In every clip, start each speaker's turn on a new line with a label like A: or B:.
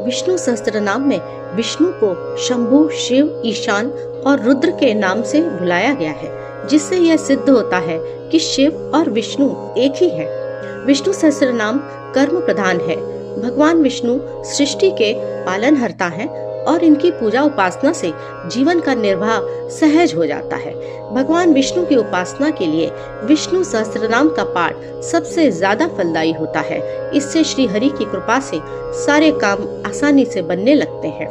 A: विष्णु सहस्त्र नाम में विष्णु को शंभु, शिव, ईशान और रुद्र के नाम से बुलाया गया है, जिससे यह सिद्ध होता है कि शिव और विष्णु एक ही है। विष्णु सहस्त्र नाम कर्म प्रधान है। भगवान विष्णु सृष्टि के पालनहर्ता हैं और इनकी पूजा उपासना से जीवन का निर्वाह सहज हो जाता है। भगवान विष्णु की उपासना के लिए विष्णु सहस्त्रनाम का पाठ सबसे ज्यादा फलदायी होता है। इससे श्री हरि की कृपा से सारे काम आसानी से बनने लगते हैं।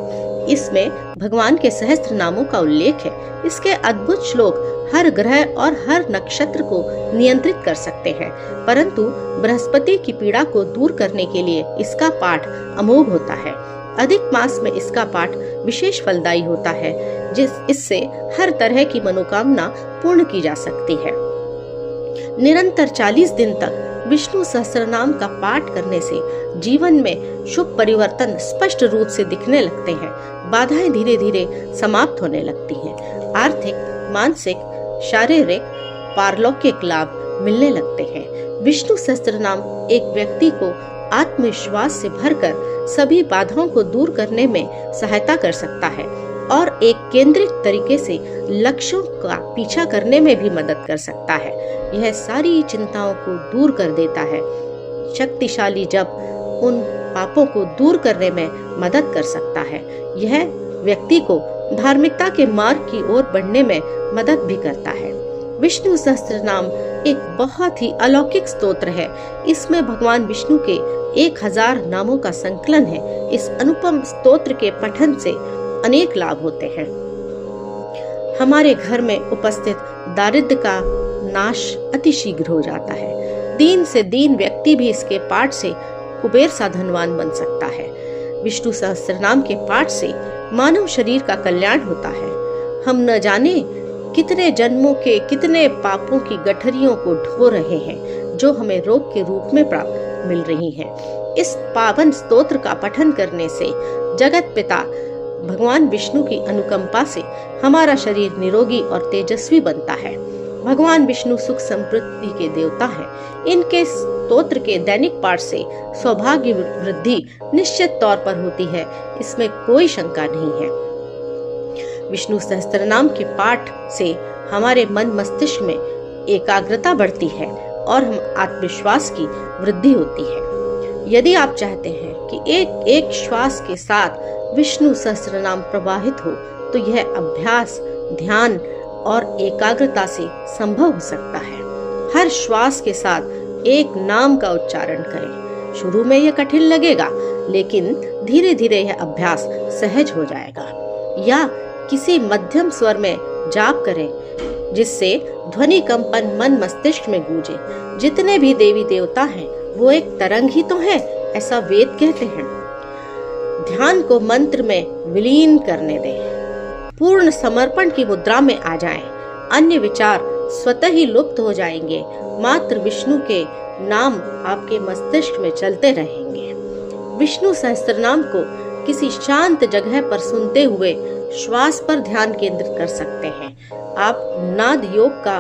A: इसमें भगवान के सहस्त्र नामों का उल्लेख है। इसके अद्भुत श्लोक हर ग्रह और हर नक्षत्र को नियंत्रित कर सकते हैं, परंतु बृहस्पति की पीड़ा को दूर करने के लिए इसका पाठ अमोघ होता है। अधिक मास में इसका पाठ विशेष फलदायी होता है, इससे हर तरह की मनोकामना पूर्ण की जा सकती है। निरंतर 40 दिन तक विष्णु सहस्त्रनाम का पाठ करने से जीवन में शुभ परिवर्तन स्पष्ट रूप से दिखने लगते हैं। बाधाएं धीरे धीरे समाप्त होने लगती हैं। आर्थिक, मानसिक, शारीरिक, पारलौकिक लाभ मिलने लगते हैं। विष्णु सहस्त्रनाम एक व्यक्ति को आत्मविश्वास से भरकर सभी बाधाओं को दूर करने में सहायता कर सकता है और एक केंद्रित तरीके से लक्ष्यों का पीछा करने में भी मदद कर सकता है। यह सारी चिंताओं को दूर कर देता है। शक्तिशाली जब उन पापों को दूर करने में मदद कर सकता है। यह व्यक्ति को धार्मिकता के मार्ग की ओर बढ़ने में मदद भी करता है। विष्णु सहस्त्रनाम एक बहुत ही अलौकिक स्तोत्र है। इसमें भगवान विष्णु के 1000 नामों का संकलन है। इस अनुपम स्तोत्र के पठन से अनेक लाभ होते हैं। हमारे घर में उपस्थित दारिद्र्य का नाश अति शीघ्र हो जाता है। दीन से दीन व्यक्ति भी इसके पाठ से कुबेर सा धनवान बन सकता है। विष्णु सहस्त्रनाम के पाठ से मानव शरीर का कल्याण होता है। हम न जाने कितने जन्मों के कितने पापों की गठरियों को ढो रहे हैं, जो हमें रोग के रूप में प्राप्त मिल रही हैं। इस पावन स्तोत्र का पठन करने से जगत पिता भगवान विष्णु की अनुकंपा से हमारा शरीर निरोगी और तेजस्वी बनता है। भगवान विष्णु सुख समृद्धि के देवता हैं। इनके स्तोत्र के दैनिक पाठ से सौभाग्य वृद्धि निश्चित तौर पर होती है, इसमें कोई शंका नहीं है। विष्णु सहस्त्रनाम के पाठ से हमारे मन मस्तिष्क में एकाग्रता बढ़ती है और हम आत्मविश्वास की वृद्धि होती है। यदि आप चाहते हैं कि एक एक श्वास के साथ विष्णु सहस्त्रनाम प्रवाहित हो, तो यह अभ्यास, ध्यान और एकाग्रता से संभव हो सकता है। हर श्वास के साथ एक नाम का उच्चारण करें। शुरू में यह कठिन लगेगा, लेकिन धीरे धीरे यह अभ्यास सहज हो जाएगा। या किसी मध्यम स्वर में जाप करें, जिससे ध्वनि कंपन मन मस्तिष्क में गूंजे। जितने भी देवी देवता हैं, वो एक तरंग ही तो है, ऐसा वेद कहते हैं। ध्यान को मंत्र में विलीन करने दें। पूर्ण समर्पण की मुद्रा में आ जाएं। अन्य विचार स्वतः ही लुप्त हो जाएंगे। मात्र विष्णु के नाम आपके मस्तिष्क में चलते रहेंगे। विष्णु सहस्त्रनाम को किसी शांत जगह पर सुनते हुए श्वास पर ध्यान केंद्रित कर सकते हैं। आप नाद योग का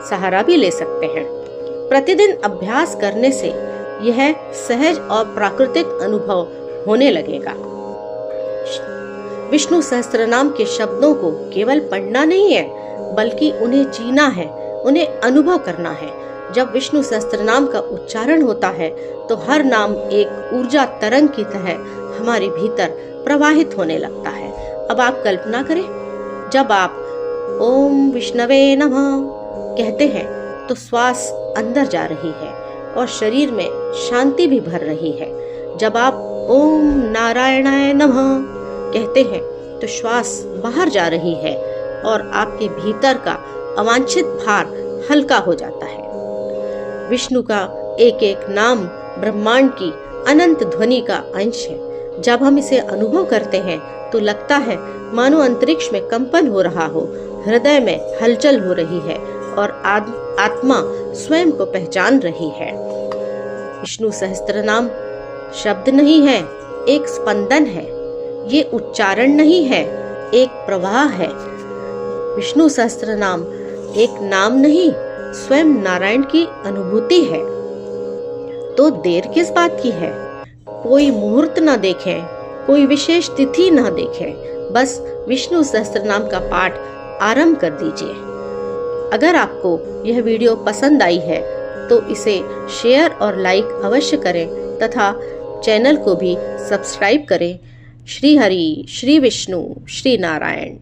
A: सहारा भी ले सकते हैं। प्रतिदिन अभ्यास करने से यह सहज और प्राकृतिक अनुभव होने लगेगा। विष्णु सहस्त्रनाम के शब्दों को केवल पढ़ना नहीं है, बल्कि उन्हें जीना है, उन्हें अनुभव करना है। जब विष्णु सहस्त्रनाम का उच्चारण होता है, तो हर नाम एक ऊर्जा तरंग की तरह हमारे भीतर प्रवाहित होने लगता है। अब आप कल्पना करें, जब आप ओम विष्णवे नमः कहते हैं, तो श्वास अंदर जा रही है और शरीर में शांति भी भर रही है। जब आप ओम नारायणाय नमः कहते हैं, तो श्वास बाहर जा रही है और आपके भीतर का अवांछित भार हल्का हो जाता है। विष्णु का एक एक नाम ब्रह्मांड की अनंत ध्वनि का अंश है। जब हम इसे अनुभव करते हैं, तो लगता है मानो अंतरिक्ष में कंपन हो रहा हो, हृदय में हलचल हो रही है और आत्मा स्वयं को पहचान रही है। विष्णु सहस्त्रनाम शब्द नहीं है, एक स्पंदन है। ये उच्चारण नहीं है, एक प्रवाह है। विष्णु सहस्त्रनाम एक नाम नहीं, स्वयं नारायण की अनुभूति है। तो देर किस बात की है? कोई मुहूर्त न देखें, कोई विशेष तिथि न देखें, बस विष्णु सहस्त्रनाम का पाठ आरंभ कर दीजिए। अगर आपको यह वीडियो पसंद आई है तो इसे शेयर और लाइक अवश्य करें तथा चैनल को भी सब्सक्राइब करें। श्री हरि, श्री विष्णु, श्री नारायण।